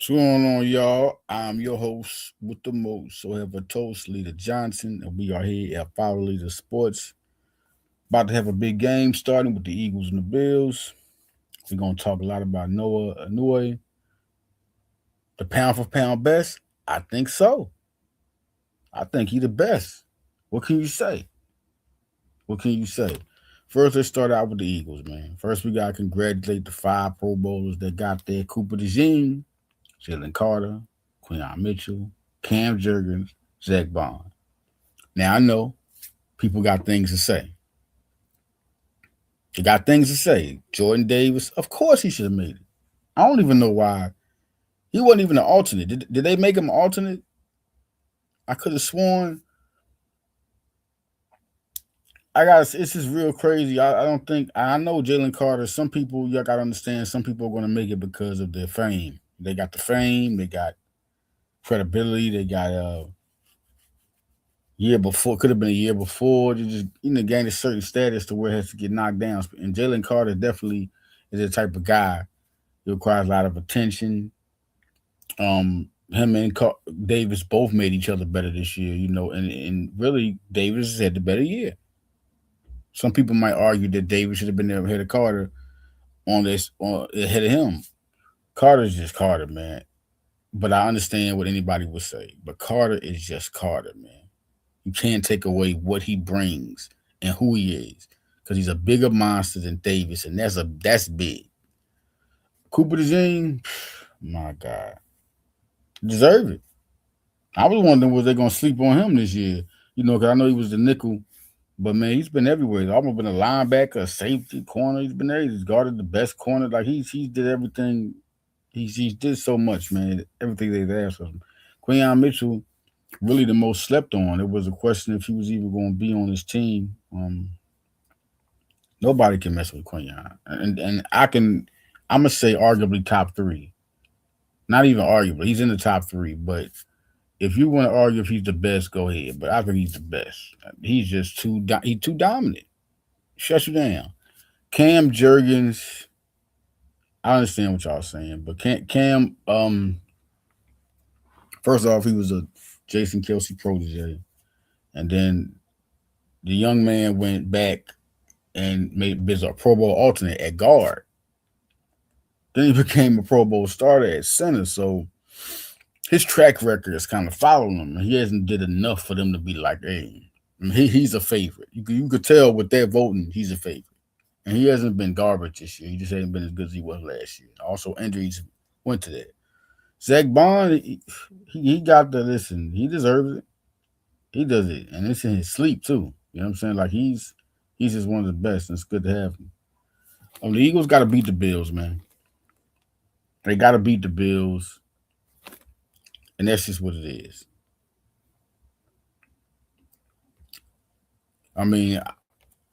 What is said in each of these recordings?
What's going on, y'all? I'm your host with the most. So have a toast, Leader Johnson, and we are here at Follow Leader Sports. About to have a big game starting with the Eagles and the Bills. We're gonna talk a lot about Noah Inoue, the pound for pound best. I think so. I think he the best. What can you say? What can you say? First, let's start out with the Eagles, man. First, we gotta congratulate the five Pro Bowlers that got there: Cooper DeJean, Jalen Carter, Quinyon Mitchell, Cam Jurgens, Zach Bond. Now I know people got things to say. They got things to say. Jordan Davis, of course he should have made it. I don't even know why. He wasn't even an alternate. Did they make him an alternate? I could have sworn. It's just real crazy. I don't think I know Jalen Carter. Some people you gotta understand. Some people are gonna make it because of their fame. They got the fame. They got credibility. They got year before, could have been a year before. You just gain a certain status to where it has to get knocked down. And Jalen Carter definitely is the type of guy that requires a lot of attention. Him and Davis both made each other better this year, and really Davis had the better year. Some people might argue that Davis should have been there ahead of Carter on ahead of him. Carter's just Carter, man. But I understand what anybody would say. But Carter is just Carter, man. You can't take away what he brings and who he is because he's a bigger monster than Davis, and that's big. Cooper DeJean, my God, deserve it. I was wondering was they gonna sleep on him this year, because I know he was the nickel, but man, he's been everywhere. He's almost been a linebacker, a safety, corner. He's been there. He's guarded the best corner. Like he did everything. He did so much, man. Everything they've asked of him. Quinyon Mitchell, really the most slept on. It was a question if he was even going to be on his team. Nobody can mess with Quinyon, and I'm gonna say arguably top three. Not even arguably, he's in the top three. But if you want to argue if he's the best, go ahead. But I think he's the best. He's just he's too dominant. Shuts you down. Cam Jurgens, I understand what y'all saying, but Cam, first off, he was a Jason Kelsey protege, and then the young man went back and made a Pro Bowl alternate at guard. Then he became a Pro Bowl starter at center. So his track record is kind of following him. He hasn't did enough for them to be like, hey, he's a favorite. You could tell with their voting, he's a favorite. And he hasn't been garbage this year. He just hasn't been as good as he was last year. Also, injuries went to that. Zach Bond, he got the listen. He deserves it. He does it, and it's in his sleep too. You know what I'm saying? Like he's just one of the best, and it's good to have him. The Eagles got to beat the Bills, man. They got to beat the Bills, and that's just what it is. I mean,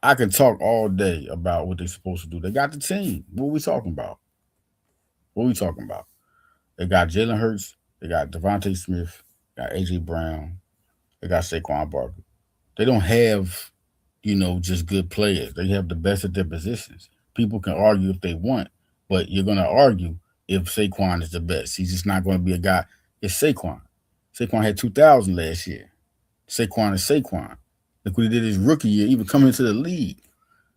I can talk all day about what they're supposed to do. They got the team. What are we talking about? What are we talking about? They got Jalen Hurts. They got Devontae Smith. Got AJ Brown. They got Saquon Barkley. They don't have, just good players. They have the best at their positions. People can argue if they want, but you're going to argue if Saquon is the best. He's just not going to be a guy. It's Saquon. Saquon had 2,000 last year. Saquon is Saquon. Look what he did his rookie year, even coming into the league.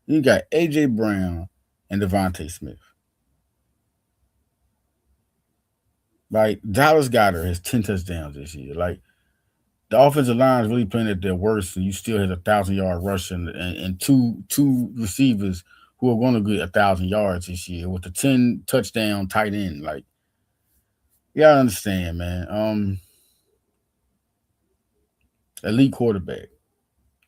You got A.J. Brown and Devontae Smith. Like, Dallas Goedert has 10 touchdowns this year. Like, the offensive line is really playing at their worst, and you still had 1,000-yard rush and two receivers who are going to get 1,000 yards this year with the 10 touchdown tight end. Like, yeah, I understand, man. Elite quarterback.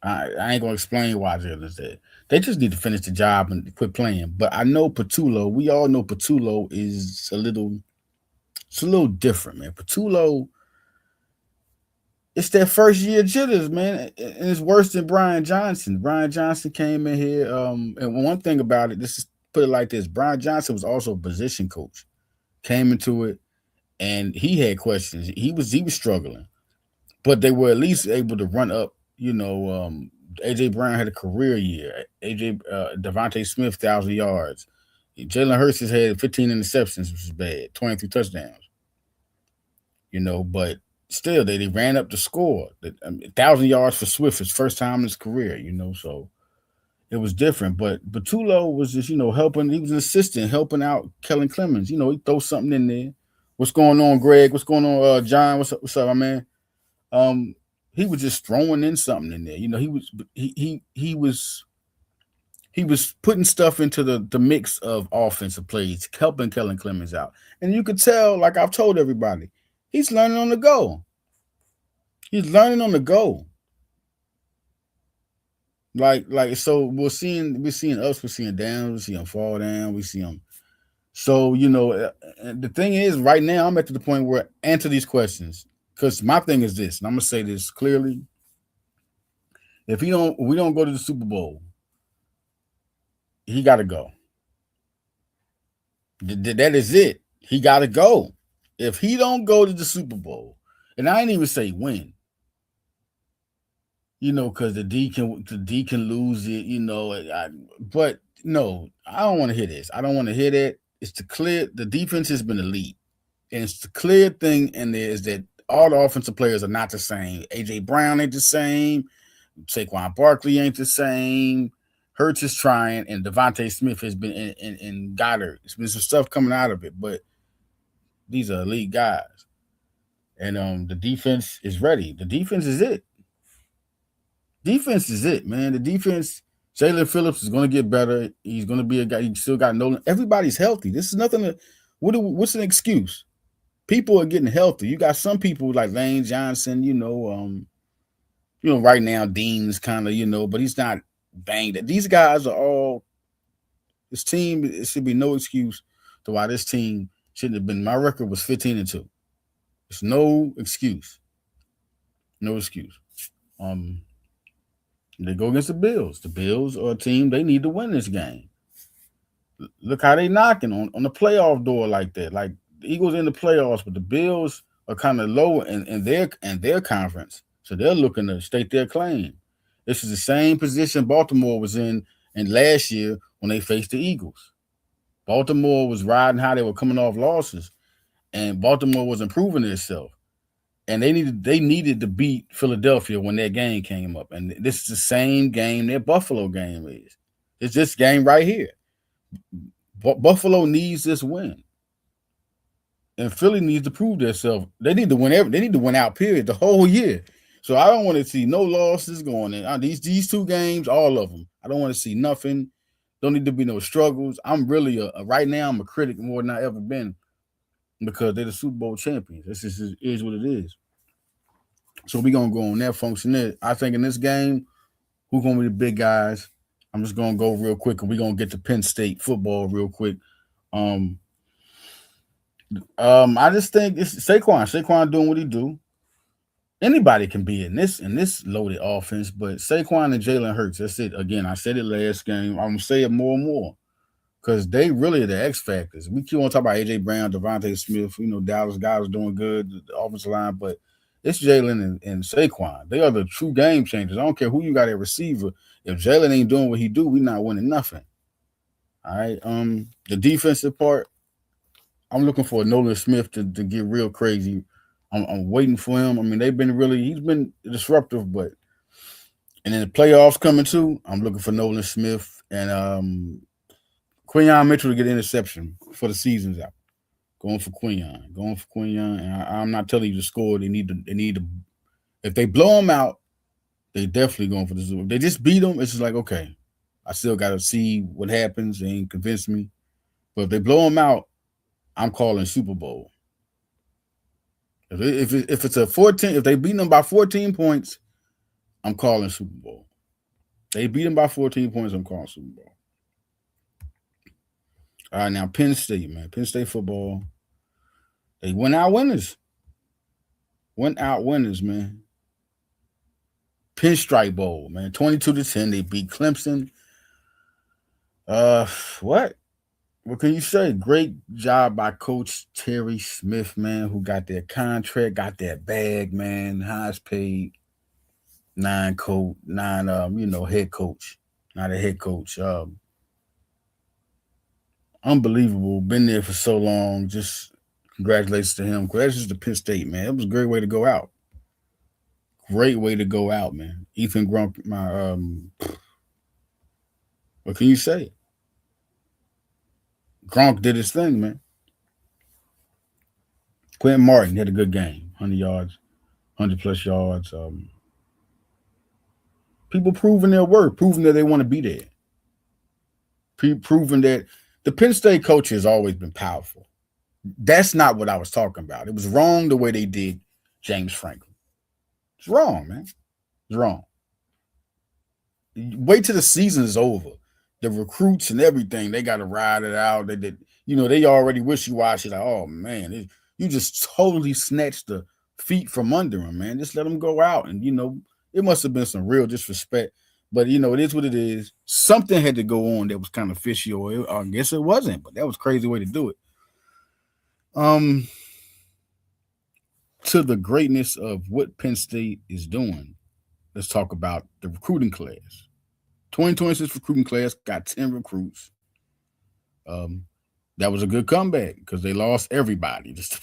I ain't gonna explain why Jalen's there. They just need to finish the job and quit playing. But I know Patullo. We all know Patullo is it's a little different, man. Patullo, it's their first year jitters, man, and it's worse than Brian Johnson. Brian Johnson came in here, and one thing about it, this is put it like this: Brian Johnson was also a position coach, came into it, and he had questions. He was struggling, but they were at least able to run up. AJ Brown had a career year. Devontae Smith 1,000 yards. Jalen Hurts has had 15 interceptions, which is bad. 23 touchdowns. But still they ran up the score. 1,000 yards for Swift, his first time in his career. So it was different. But Batulo was just, helping. He was an assistant helping out Kellen Clemens. He throws something in there. What's going on, Greg? What's going on, John? What's up, my man? Um, he was just throwing in something in there. He was putting stuff into the mix of offensive plays, helping Kellen Clemens out. And you could tell, like I've told everybody, he's learning on the go. He's learning on the go. So we're seeing ups, we're seeing downs, we see him fall down, we see him. So the thing is, right now I'm at the point where answer these questions because my thing is this, and I'm gonna say this clearly: if we don't go to the Super Bowl, he got to go. That is it. He got to go. If he don't go to the Super Bowl, and I ain't even say win, because the D can lose it, but no, I don't want to hear this. I don't want to hear that. It's the defense has been elite, and it's the clear thing in there is that all the offensive players are not the same. AJ Brown ain't the same. Saquon Barkley ain't the same. Hurts is trying, and Devontae Smith has been in Goddard. There's been some stuff coming out of it, but these are elite guys, and the defense is ready. The defense is it. Defense is it, man. The defense. Jalen Phillips is going to get better. He's going to be a guy. He still got Nolan. Everybody's healthy. This is nothing. What's an excuse? People are getting healthy. You got some people like Lane Johnson. Right now Dean's kind of but he's not banged. These guys are all. This team. It should be no excuse to why this team shouldn't have been. My record was 15-2. It's no excuse. No excuse. They go against the Bills. The Bills are a team, they need to win this game. Look how they knocking on the playoff door like that. Like the Eagles in the playoffs, but the Bills are kind of low in their conference. So they're looking to state their claim. This is the same position Baltimore was in last year when they faced the Eagles. Baltimore was riding how they were coming off losses, and Baltimore was improving itself. And they needed to beat Philadelphia when that game came up. And this is the same game their Buffalo game is. It's this game right here. Buffalo needs this win. And Philly needs to prove themselves. They need to win they need to win out, period, the whole year. So I don't want to see no losses going in. These two games, all of them. I don't want to see nothing. Don't need to be no struggles. I'm really right now I'm a critic more than I ever been because they're the Super Bowl champions. This is what it is. So we're gonna go on that function there. I think in this game, who's gonna be the big guys? I'm just gonna go real quick and we're gonna get to Penn State football real quick. Um, I just think it's Saquon. Saquon doing what he do. Anybody can be in this loaded offense, but Saquon and Jalen Hurts. That's it. Again, I said it last game. I'm gonna say it more and more because they really are the X factors. We keep on talking about AJ Brown, Devontae Smith. Dallas guys doing good, the offensive line, but it's Jalen and Saquon. They are the true game changers. I don't care who you got at receiver. If Jalen ain't doing what he do, we not winning nothing. All right. The defensive part, I'm looking for Nolan Smith to get real crazy. I'm waiting for him. I mean, he's been disruptive, but and then the playoffs coming too. I'm looking for Nolan Smith and Quinyon Mitchell to get an interception for the season's out. Going for Quinyon, and I'm not telling you to score. They need to. If they blow them out, they definitely going for the Super. If they just beat them, it's just like okay, I still got to see what happens. They ain't convinced me, but if they blow them out, I'm calling Super Bowl. If it's a 14, if they beat them by 14 points, I'm calling Super Bowl. They beat them by 14 points, I'm calling Super Bowl. All right, now Penn State, man. Penn State football. They went out winners. Man. Pinstripe Bowl, man. 22-10. They beat Clemson. What? What can you say? Great job by Coach Terry Smith, man, who got their contract, got that bag, man. Highest paid head coach, not a head coach. Unbelievable. Been there for so long. Just Congratulations to him. Congratulations to Penn State, man. It was a great way to go out. Great way to go out, man. Ethan Grunk, what can you say? Gronk did his thing, man. Quentin Martin had a good game, 100 yards, 100 plus yards. People proving their worth, proving that they want to be there, proving that the Penn State coach has always been powerful. That's not what I was talking about. It was wrong the way they did James Franklin. It's wrong, man. It's wrong. Wait till the season is over. The recruits and everything, they got to ride it out. They did, they already wishy washy. Like, oh man, you just totally snatched the feet from under them, man. Just let them go out, and it must have been some real disrespect. But it is what it is. Something had to go on that was kind of fishy, or I guess it wasn't. But that was a crazy way to do it. Um, to the greatness of what Penn State is doing, let's talk about the recruiting class. 2026 recruiting class got 10 recruits. That was a good comeback because they lost everybody, just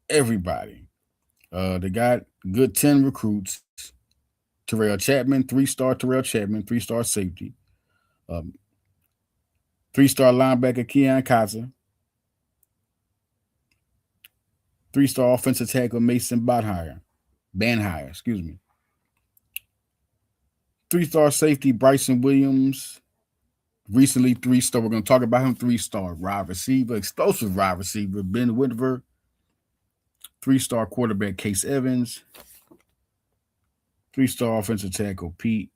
everybody. They got good 10 recruits. Terrell Chapman, 3-star Terrell Chapman, 3-star safety. Um, 3-star linebacker Keon Kaiser. 3-star offensive tackle Mason Banhire, excuse me. 3-star safety Bryson Williams. Recently 3-star. We're going to talk about him. 3-star wide receiver, explosive wide receiver Ben Whitver. 3-star quarterback Case Evans. 3-star offensive tackle Pete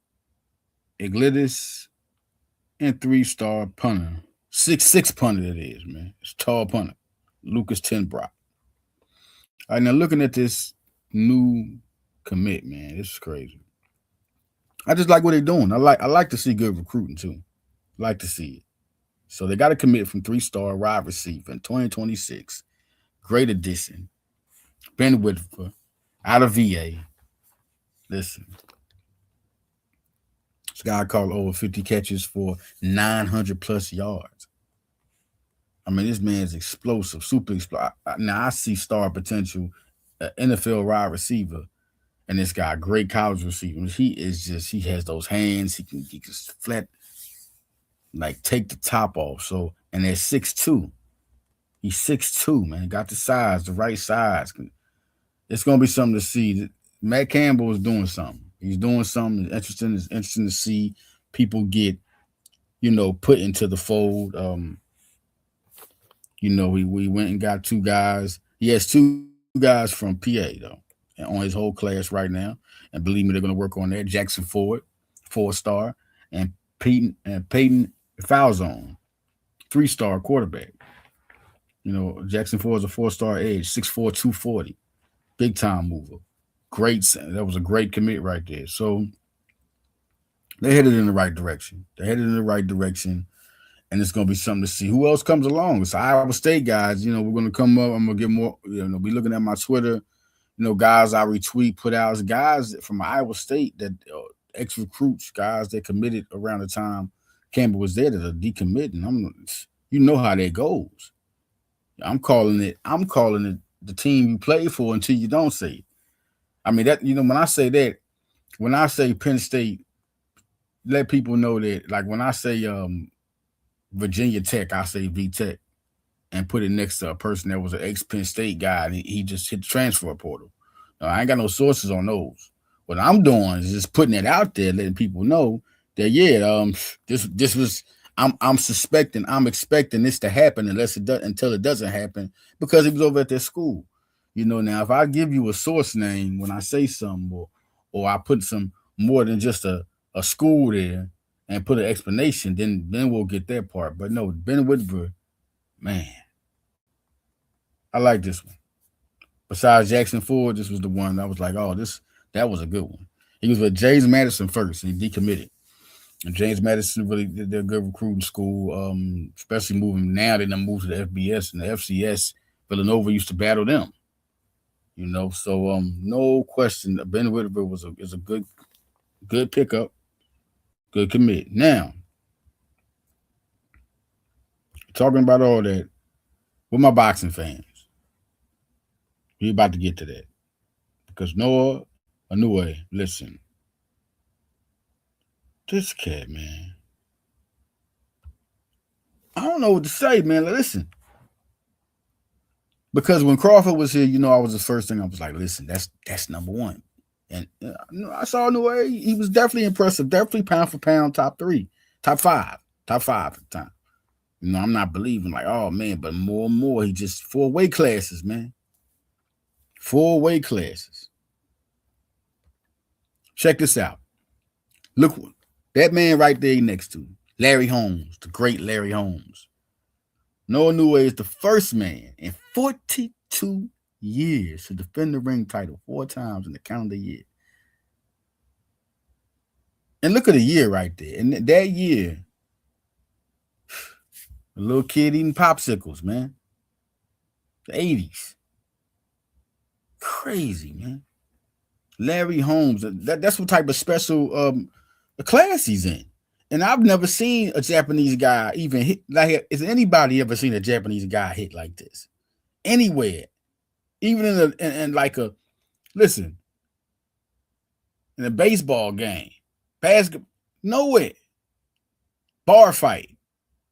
Iglesias. And 3-star punter. 6'6" punter it is, man. It's tall punter. Lucas Tenbrock. All right, now looking at this new commit, man, this is crazy. I just like what they're doing. I like to see good recruiting too. Like to see it. So they got to commit from 3-star wide receiver in 2026. Great addition. Ben Whitver out of VA. Listen, this guy called over 50 catches for 900 plus yards. I mean, this man's explosive, super explosive. Now I see star potential, NFL wide receiver, and this guy, great college receiver. He has those hands. He can flat, like take the top off. So, and they're 6'2". He's 6'2", man. Got the size, the right size. It's gonna be something to see. Matt Campbell is doing something. He's doing something interesting. It's interesting to see people get, put into the fold. We went and got 2 guys. He has 2 guys from PA though, and on his whole class right now. And believe me, they're going to work on that. Jackson Ford, 4-star, and Peyton Falzone, 3-star quarterback. Jackson Ford is a 4-star edge, 6'4", 240, big time mover. Great, that was a great commit right there. So they headed in the right direction. And it's gonna be something to see. Who else comes along? It's Iowa State guys. We're gonna come up. I'm gonna get more. Be looking at my Twitter. Guys I retweet, put out as guys from Iowa State that ex recruits, guys that committed around the time Campbell was there that are decommitting. How that goes. I'm calling it. The team you play for until you don't say it. I mean that. When I say Penn State, let people know that. Like when I say Virginia Tech, I say V Tech, and put it next to a person that was an ex Penn State guy, and he just hit the transfer portal. I ain't got no sources on those. What I'm doing is just putting it out there, letting people know that this was. I'm expecting this to happen until it doesn't happen because he was over at their school. Now if I give you a source name when I say something, or I put some more than just a school there and put an explanation, then we'll get that part. But no, Ben Whitver, man, I like this one. Besides Jackson Ford, this was the one I was like, oh, that was a good one. He was with James Madison first, and he decommitted. And James Madison really did their good recruiting school, especially moving now. They done moved to the FBS and the FCS. Villanova used to battle them. So no question, Ben Whitver is a good pickup, good commit. Now, talking about all that with my boxing fans. We about to get to that because Noah Inoue, listen, this cat, man. I don't know what to say, man. Listen, because when Crawford was here, I was the first thing I was like, listen, that's number one. And I saw Inoue. He was definitely impressive. Definitely pound for pound, top three, top five at the time. I'm not believing like, oh man, but more and more, he just 4 weight classes, man. 4 weight classes. Check this out. Look, that man right there next to Larry Holmes, the great Larry Holmes. Noah Inoue is the first man in 42 years to defend the ring title 4 times in the calendar year. And look at the year right there. And that year, a little kid eating popsicles, man. The 80s. Crazy, man. Larry Holmes, that's what type of special class he's in. And I've never seen a Japanese guy even hit like. Has anybody ever seen a Japanese guy hit like this? Anywhere, even in like a listen in a baseball game, basketball, nowhere, bar fight.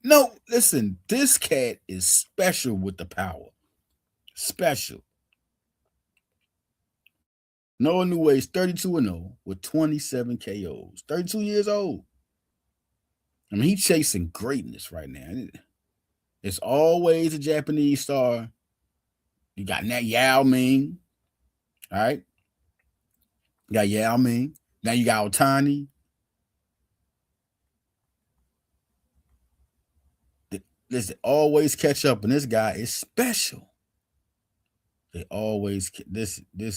No, listen, this cat is special with the power. Special. Noah Inoue is 32-0 with 27 KOs. 32 years old. I mean, he's chasing greatness right now. It's always a Japanese star. You got that Yao Ming. All right. You got Yao Ming. Now you got Otani. Listen, always catch up, and this guy is special. They always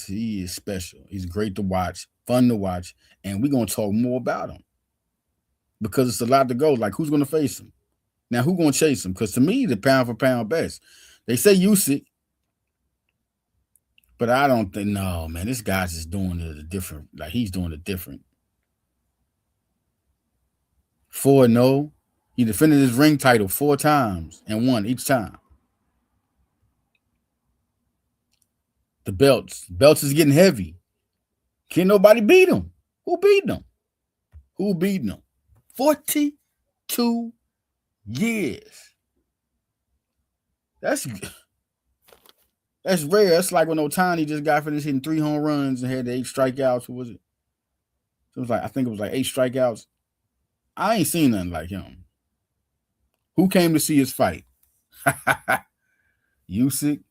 he is special. He's great to watch, fun to watch, and we're gonna talk more about him because it's a lot to go. Like, who's gonna face him? Now, who's gonna chase him? Because to me, the pound for pound best. They say Usyk, but I don't think. No, man, this guy's just doing it a different. Like, he's doing it different. 4-0. He defended his ring title 4 times and won each time. The belts is getting heavy. Can't nobody beat him. Who beat him? 42 years. That's rare. That's like when Otani just got finished hitting 3 home runs and had 8 strikeouts. What was it? I think it was like 8 strikeouts. I ain't seen nothing like him. Who came to see his fight? Usyk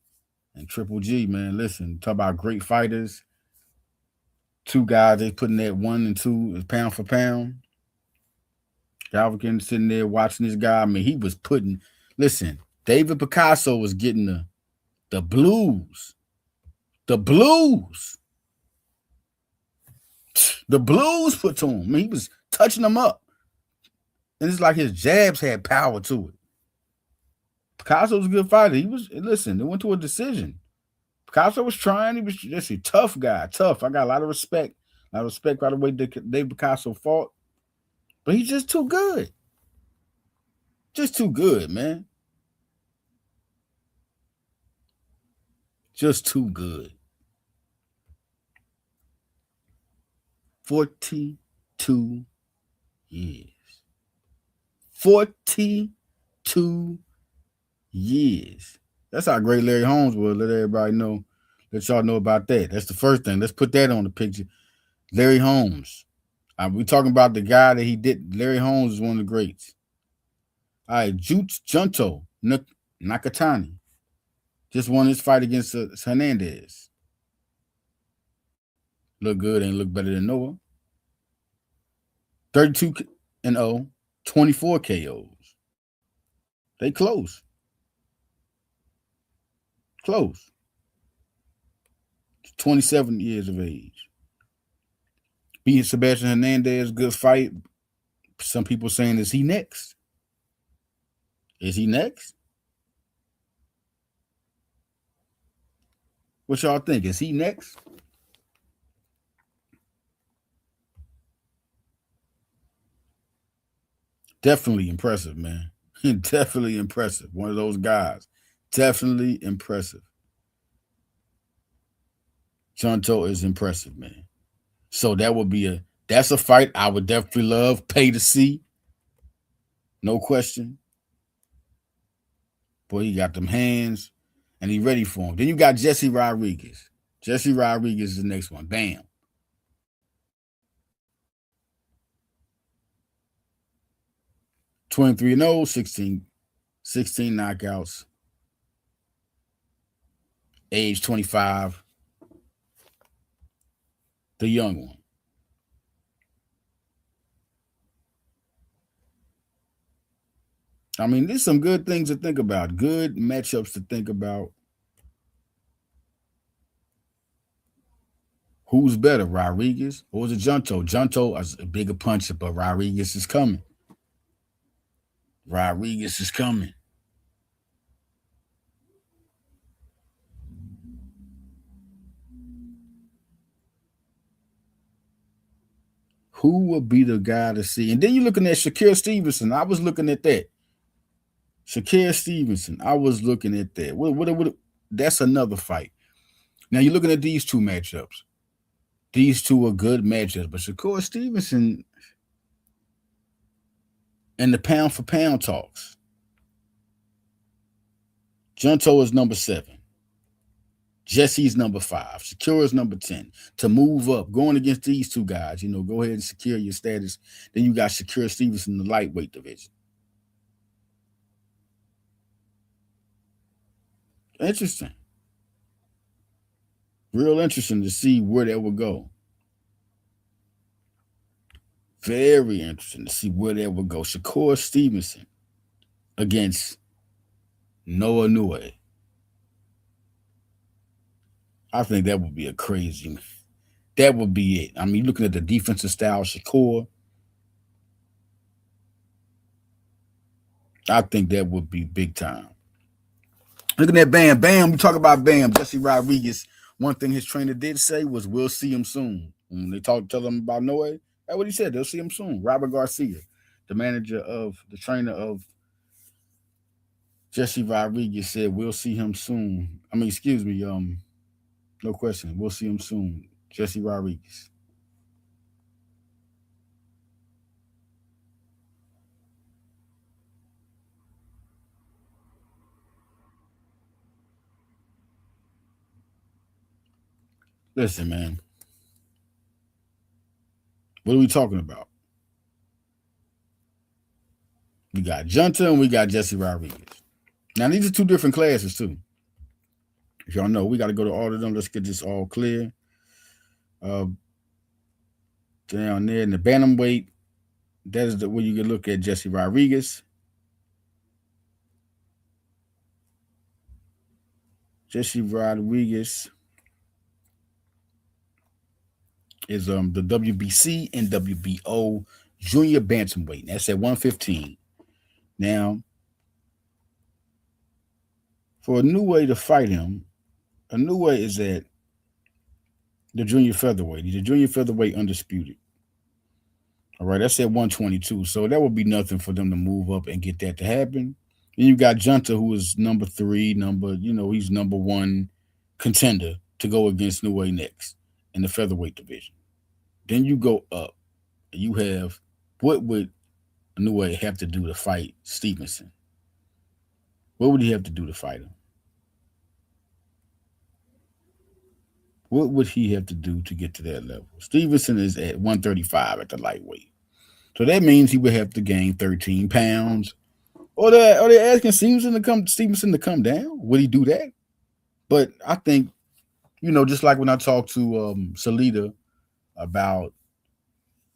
and Triple G, man. Listen, talk about great fighters. 2 guys they putting that 1 and 2 pound for pound. Galvin sitting there watching this guy. I mean, he was putting. Listen, David Picasso was getting the blues. The blues. The blues put to him. I mean, he was touching them up. And it's like his jabs had power to it. Picasso was a good fighter. It went to a decision. Picasso was trying. He was just a tough guy. Tough. I got a lot of respect. A lot of respect by the way David Picasso fought. But he's just too good. Just too good, man. Just too good. 42 years. 42 years. That's how great Larry Holmes was. Let everybody know. Let y'all know about that. That's the first thing. Let's put that on the picture. Larry Holmes. We talking about the guy that he did. Larry Holmes is one of the greats. All right, Junto Nakatani just won his fight against Hernandez. Look good, ain't look better than Noah. 32-0, 24 KOs. They close. Close. 27 years of age. Beating Sebastian Hernandez, good fight. Some people saying, is he next? Is he next? What y'all think? Is he next? Definitely impressive, man. Definitely impressive. One of those guys. Definitely impressive. Junto is impressive, man. So that's a fight I would definitely love, pay to see, no question. Boy, he got them hands, and he ready for him. Then you got Jesse Rodriguez. Jesse Rodriguez is the next one. Bam. 23-0, 16 knockouts, age 25, the young one. I mean, there's some good things to think about, good matchups to think about. Who's better, Rodriguez or is it Junto? Junto is a bigger puncher, but Rodriguez is coming. Rodriguez is coming. Who would be the guy to see? And then you're looking at Shakir Stevenson. I was looking at that. Shakir Stevenson. I was looking at that. That's another fight. Now you're looking at these two matchups. These two are good matchups, but Shakur Stevenson and the pound for pound talks. Junto is number 7. Jesse's number 5. Shakur is number 10. To move up, going against these two guys, go ahead and secure your status. Then you got Shakur Stevenson in the lightweight division. Interesting. Real interesting to see where that would go. Very interesting to see where that would go. Shakur Stevenson against Naoya Inoue. I think that would be a crazy. That would be it. I mean, looking at the defensive style, Shakur. I think that would be big time. Looking at Bam. Bam, we talk about Bam. Jesse Rodriguez. One thing his trainer did say was, we'll see him soon. When they tell him about Inoue, that's what he said. They'll see him soon. Robert Garcia, the trainer of Jesse Rodriguez, said, we'll see him soon. I mean, excuse me, no question. We'll see him soon. Jesse Rodriguez. Listen, man. What are we talking about? We got Junta and we got Jesse Rodriguez. Now, these are two different classes, too. If y'all know, we got to go to all of them. Let's get this all clear. Down there in the bantamweight, that is where you can look at Jesse Rodriguez. Jesse Rodriguez is the WBC and WBO junior bantamweight. That's at 115. Now, for Inoue to fight him, Inoue is at the junior featherweight. He's a junior featherweight undisputed. All right, that's at 122. So that would be nothing for them to move up and get that to happen. Then you got Junta, who is number 3, he's number 1 contender to go against Inoue next in the featherweight division. Then you go up. You have, what would Inoue have to do to fight Stevenson? What would he have to do to fight him? What would he have to do to get to that level? Stevenson is at 135 at the lightweight. So that means he would have to gain 13 pounds. Or they're asking Stevenson to come down. Would he do that? But I think, just like when I talked to Salida about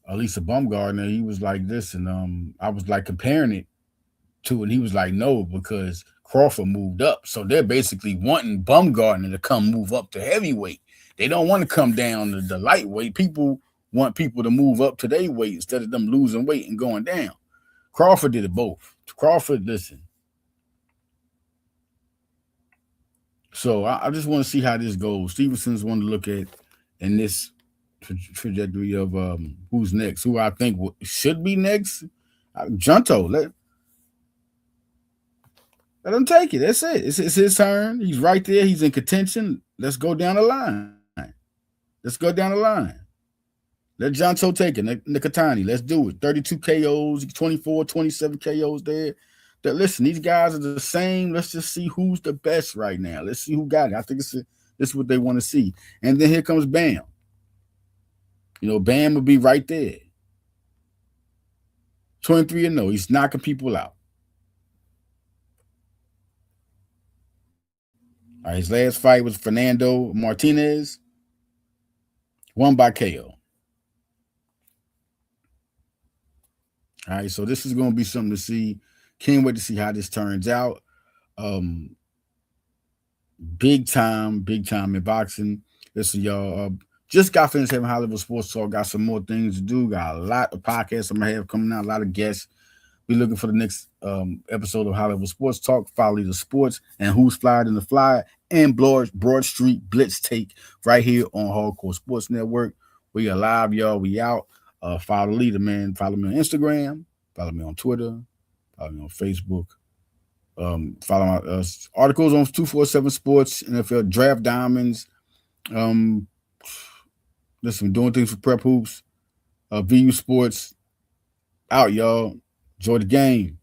Elisa Baumgardner, he was like this, and I was like comparing it to, and he was like, no, because Crawford moved up. So they're basically wanting Baumgardner to come move up to heavyweight. They don't want to come down to the lightweight. People want people to move up to their weight instead of them losing weight and going down. Crawford did it both. Crawford, listen. So I just want to see how this goes. Stevenson's one to look at in this trajectory of who's next, who I think should be next. Junto, let him take it. That's it. It's his turn. He's right there. He's in contention. Let's go down the line. Let's go down the line. Let Jonto take it. Nikitani, let's do it. 32 KOs, 24, 27 KOs there. That listen, these guys are the same. Let's just see who's the best right now. Let's see who got it. I think this is what they want to see. And then here comes Bam. Bam will be right there. 23-0. He's knocking people out. All right, his last fight was Fernando Martinez, won by KO. All right, so this is going to be something to see. Can't wait to see how this turns out. Big time in boxing. Listen, y'all. Just got finished having Hollywood Sports Talk. Got some more things to do. Got a lot of podcasts I'm gonna have coming out. A lot of guests. Be looking for the next episode of Hollywood Sports Talk. Follow the sports and who's flying in the fly and Broad Street Blitz Take right here on Hardcore Sports Network. We are live, y'all. We out. Follow the leader, man. Follow me on Instagram. Follow me on Twitter. Follow me on Facebook. Follow my articles on 247 Sports, NFL Draft Diamonds. Listen, doing things for Prep Hoops. VU Sports. Out, y'all. Enjoy the game.